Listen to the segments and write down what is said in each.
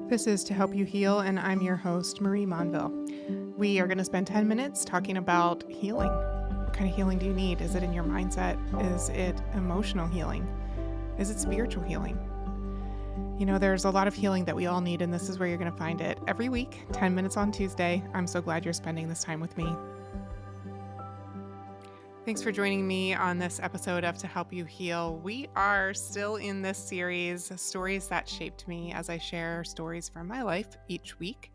This is To Help You Heal, and I'm your host, Marie Monville. We are going to spend 10 minutes talking about healing. What kind of healing do you need? Is it in your mindset? Is it emotional healing? Is it spiritual healing? You know, there's a lot of healing that we all need, and this is where you're going to find it every week, 10 minutes on Tuesday. I'm so glad you're spending this time with me. Thanks for joining me on this episode of To Help You Heal. We are still in this series, Stories That Shaped Me, as I share stories from my life each week.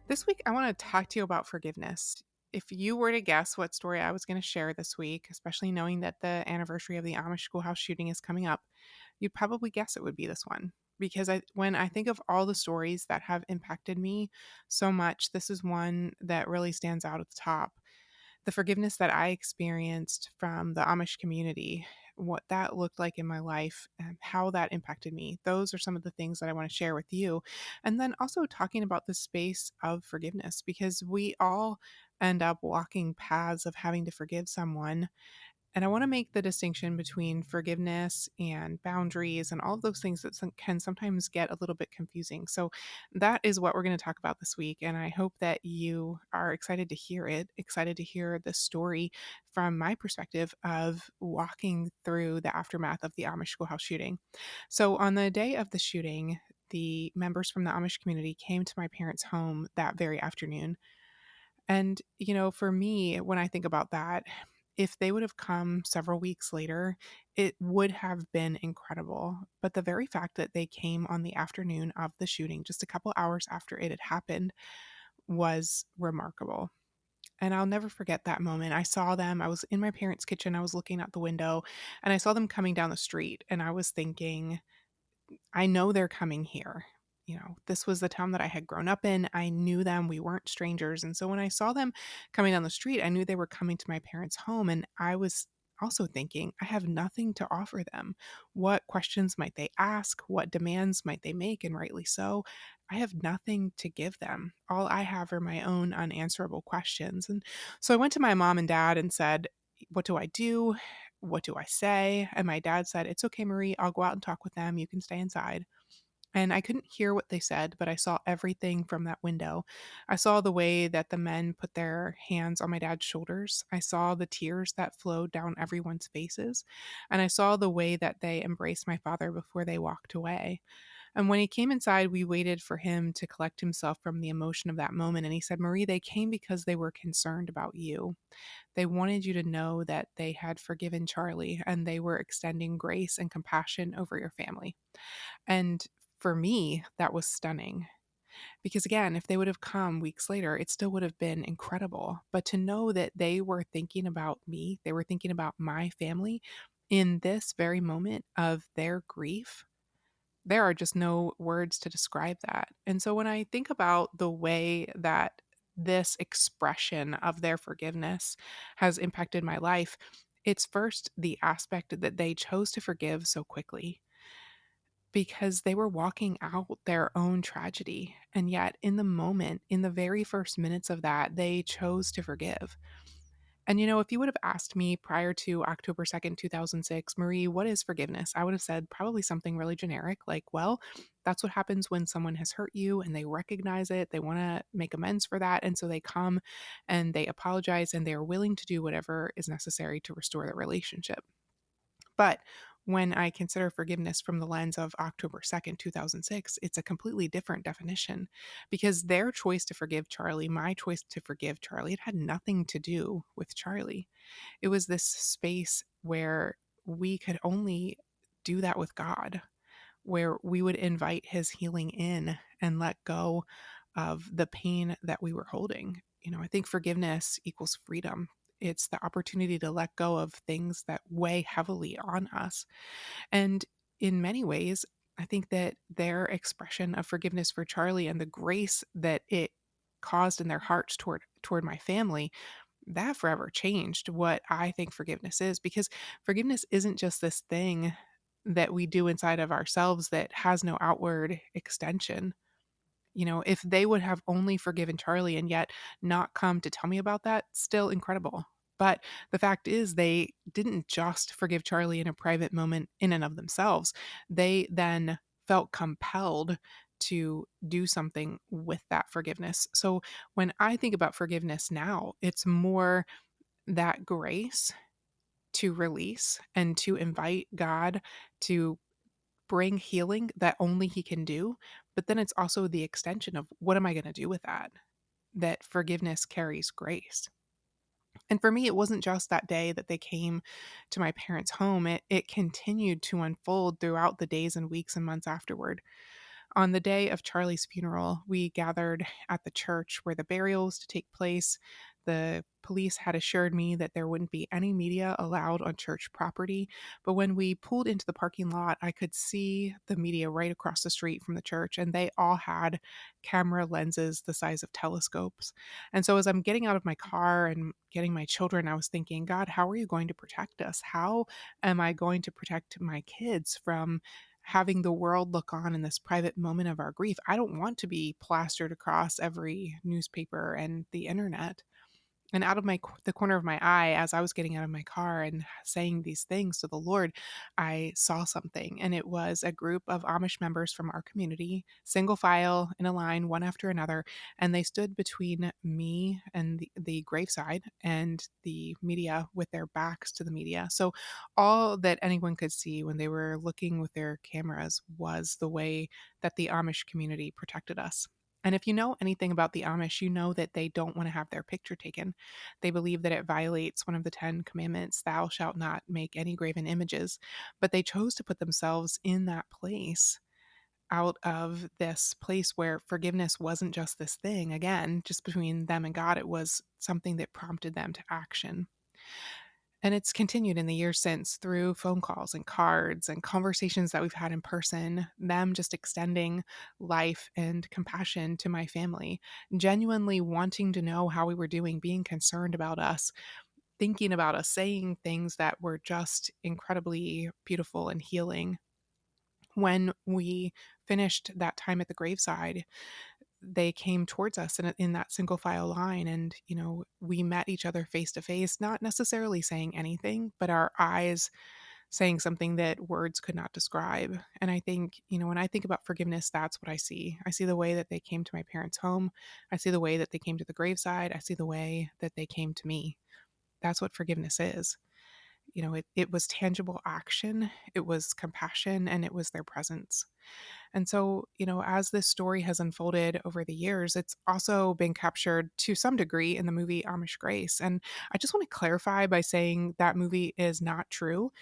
This week, I want to talk to you about forgiveness. If you were to guess what story I was going to share this week, especially knowing that the anniversary of the Amish schoolhouse shooting is coming up, you'd probably guess it would be this one. Because when I think of all the stories that have impacted me so much, this is one that really stands out at the top. The forgiveness that I experienced from the Amish community, what that looked like in my life, and how that impacted me. Those are some of the things that I want to share with you. And then also talking about the space of forgiveness, because we all end up walking paths of having to forgive someone. And I want to make the distinction between forgiveness and boundaries and all of those things that can sometimes get a little bit confusing. So, that is what we're going to talk about this week. And I hope that you are excited to hear it, excited to hear the story from my perspective of walking through the aftermath of the Amish schoolhouse shooting. So, on the day of the shooting, the members from the Amish community came to my parents' home that very afternoon. And, you know, for me, when I think about that, if they would have come several weeks later, it would have been incredible. But the very fact that they came on the afternoon of the shooting, just a couple hours after it had happened, was remarkable. And I'll never forget that moment. I saw them. I was in my parents' kitchen. I was looking out the window and I saw them coming down the street. And I was thinking, I know they're coming here. You know, this was the town that I had grown up in. I knew them. We weren't strangers. And so when I saw them coming down the street, I knew they were coming to my parents' home. And I was also thinking, I have nothing to offer them. What questions might they ask? What demands might they make? And rightly so. I have nothing to give them. All I have are my own unanswerable questions. And so I went to my mom and dad and said, what do I do? What do I say? And my dad said, it's okay, Marie. I'll go out and talk with them. You can stay inside. And I couldn't hear what they said, but I saw everything from that window. I saw the way that the men put their hands on my dad's shoulders. I saw the tears that flowed down everyone's faces. And I saw the way that they embraced my father before they walked away. And when he came inside, we waited for him to collect himself from the emotion of that moment. And he said, Marie, they came because they were concerned about you. They wanted you to know that they had forgiven Charlie and they were extending grace and compassion over your family. And for me, that was stunning. Because again, if they would have come weeks later, it still would have been incredible. But to know that they were thinking about me, they were thinking about my family in this very moment of their grief, there are just no words to describe that. And so when I think about the way that this expression of their forgiveness has impacted my life, it's first the aspect that they chose to forgive so quickly because they were walking out their own tragedy. And yet, in the moment, in the very first minutes of that, they chose to forgive. And you know, if you would have asked me prior to October 2nd, 2006, Marie, what is forgiveness? I would have said probably something really generic like, well, that's what happens when someone has hurt you and they recognize it. They want to make amends for that. And so they come and they apologize and they're willing to do whatever is necessary to restore the relationship. But when I consider forgiveness from the lens of October 2nd, 2006, it's a completely different definition because their choice to forgive Charlie, my choice to forgive Charlie, it had nothing to do with Charlie. It was this space where we could only do that with God, where we would invite his healing in and let go of the pain that we were holding. You know, I think forgiveness equals freedom. It's the opportunity to let go of things that weigh heavily on us. And in many ways, I think that their expression of forgiveness for Charlie and the grace that it caused in their hearts toward my family, that forever changed what I think forgiveness is, because forgiveness isn't just this thing that we do inside of ourselves that has no outward extension. You know, if they would have only forgiven Charlie and yet not come to tell me about that, still incredible. But the fact is, they didn't just forgive Charlie in a private moment in and of themselves. They then felt compelled to do something with that forgiveness. So when I think about forgiveness now, it's more that grace to release and to invite God to bring healing that only He can do. But then it's also the extension of what am I going to do with that? That forgiveness carries grace. And for me, it wasn't just that day that they came to my parents' home. It continued to unfold throughout the days and weeks and months afterward. On the day of Charlie's funeral, we gathered at the church where the burial was to take place. The police had assured me that there wouldn't be any media allowed on church property. But when we pulled into the parking lot, I could see the media right across the street from the church, and they all had camera lenses the size of telescopes. And so as I'm getting out of my car and getting my children, I was thinking, God, how are you going to protect us? How am I going to protect my kids from having the world look on in this private moment of our grief? I don't want to be plastered across every newspaper and the internet. And out of the corner of my eye, as I was getting out of my car and saying these things to the Lord, I saw something. And it was a group of Amish members from our community, single file in a line, one after another. And they stood between me and the graveside and the media with their backs to the media. So all that anyone could see when they were looking with their cameras was the way that the Amish community protected us. And if you know anything about the Amish, you know that they don't want to have their picture taken. They believe that it violates one of the 10 commandments, thou shalt not make any graven images. But they chose to put themselves in that place, out of this place where forgiveness wasn't just this thing, again, just between them and God. It was something that prompted them to action. And it's continued in the years since through phone calls and cards and conversations that we've had in person, them just extending life and compassion to my family, genuinely wanting to know how we were doing, being concerned about us, thinking about us, saying things that were just incredibly beautiful and healing. When we finished that time at the graveside, they came towards us in that single file line, and we met each other face to face, not necessarily saying anything, but our eyes saying something that words could not describe. And I think, when I think about forgiveness, that's what I see the way that they came to my parents' home. I see the way that they came to the graveside. I see the way that they came to me. That's what forgiveness is. It was tangible action, it was compassion, and it was their presence. And so, as this story has unfolded over the years, it's also been captured to some degree in the movie Amish Grace. And I just want to clarify by saying that movie is not true.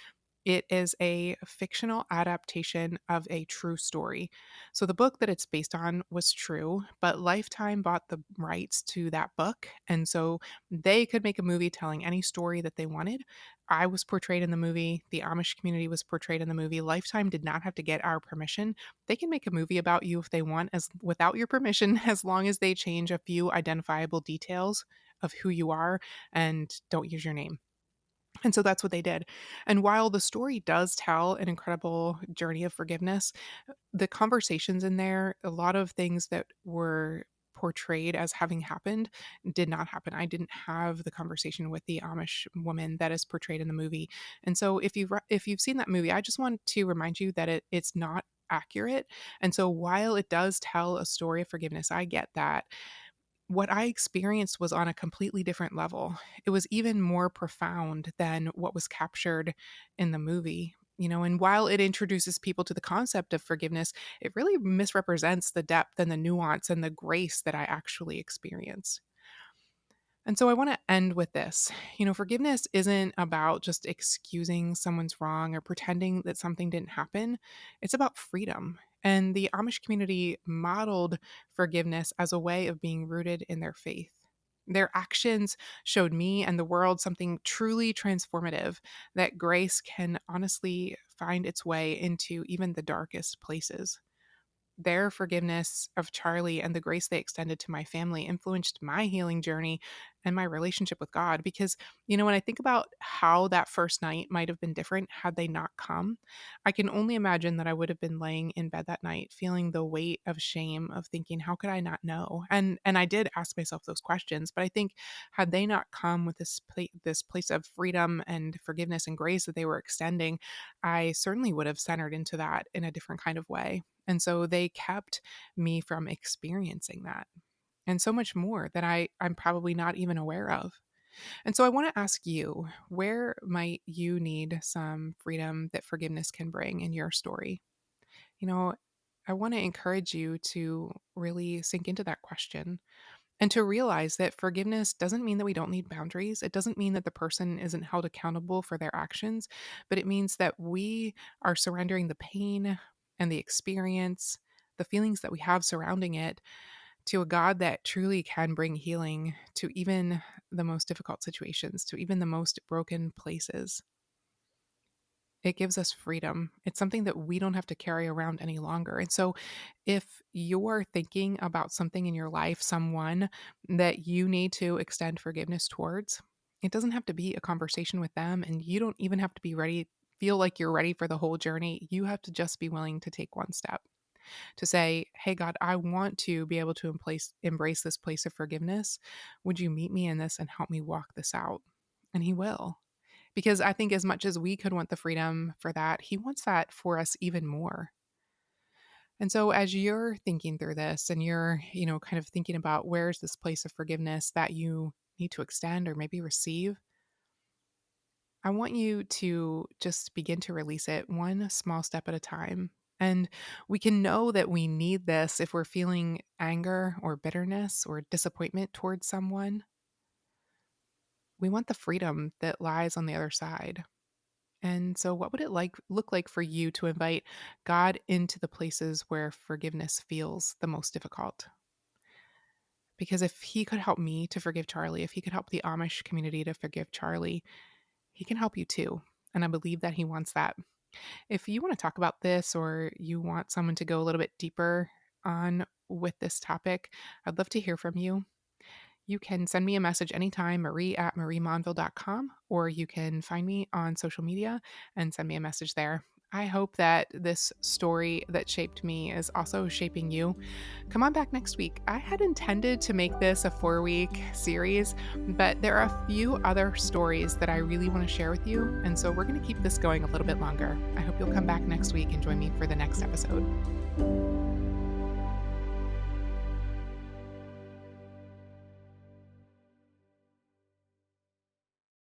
It is a fictional adaptation of a true story. So the book that it's based on was true, but Lifetime bought the rights to that book. And so they could make a movie telling any story that they wanted. I was portrayed in the movie. The Amish community was portrayed in the movie. Lifetime did not have to get our permission. They can make a movie about you if they want, as without your permission, as long as they change a few identifiable details of who you are and don't use your name. And so that's what they did. And while the story does tell an incredible journey of forgiveness, the conversations in there, a lot of things that were portrayed as having happened did not happen. I didn't have the conversation with the Amish woman that is portrayed in the movie. And so if you've seen that movie, I just want to remind you that it's not accurate. And so while it does tell a story of forgiveness, I get that. What I experienced was on a completely different level. It was even more profound than what was captured in the movie. And while it introduces people to the concept of forgiveness, it really misrepresents the depth and the nuance and the grace that I actually experienced. And so I want to end with this. Forgiveness isn't about just excusing someone's wrong or pretending that something didn't happen. It's about freedom. And the Amish community modeled forgiveness as a way of being rooted in their faith. Their actions showed me and the world something truly transformative, that grace can honestly find its way into even the darkest places. Their forgiveness of Charlie and the grace they extended to my family influenced my healing journey and my relationship with God. Because, when I think about how that first night might have been different had they not come, I can only imagine that I would have been laying in bed that night feeling the weight of shame of thinking, how could I not know? And I did ask myself those questions, but I think had they not come with this place of freedom and forgiveness and grace that they were extending, I certainly would have centered into that in a different kind of way. And so they kept me from experiencing that and so much more that I'm probably not even aware of. And so I want to ask you, where might you need some freedom that forgiveness can bring in your story? You know, I want to encourage you to really sink into that question and to realize that forgiveness doesn't mean that we don't need boundaries. It doesn't mean that the person isn't held accountable for their actions, but it means that we are surrendering the pain and the experience, the feelings that we have surrounding it, to a God that truly can bring healing to even the most difficult situations, to even the most broken places. It gives us freedom. It's something that we don't have to carry around any longer. And so, if you're thinking about something in your life, someone that you need to extend forgiveness towards, it doesn't have to be a conversation with them. And you don't even have to be ready, feel like you're ready for the whole journey. You have to just be willing to take one step to say, hey, God, I want to be able to embrace this place of forgiveness. Would you meet me in this and help me walk this out? And He will. Because I think as much as we could want the freedom for that, He wants that for us even more. And so as you're thinking through this and you're, kind of thinking about where's this place of forgiveness that you need to extend or maybe receive, I want you to just begin to release it one small step at a time. And we can know that we need this if we're feeling anger or bitterness or disappointment towards someone. We want the freedom that lies on the other side. And so what would it look like for you to invite God into the places where forgiveness feels the most difficult? Because if He could help me to forgive Charlie, if He could help the Amish community to forgive Charlie, He can help you too. And I believe that He wants that. If you want to talk about this or you want someone to go a little bit deeper on with this topic, I'd love to hear from you. You can send me a message anytime, marie@mariemonville.com, or you can find me on social media and send me a message there. I hope that this story that shaped me is also shaping you. Come on back next week. I had intended to make this a 4-week series, but there are a few other stories that I really want to share with you. And so we're going to keep this going a little bit longer. I hope you'll come back next week and join me for the next episode.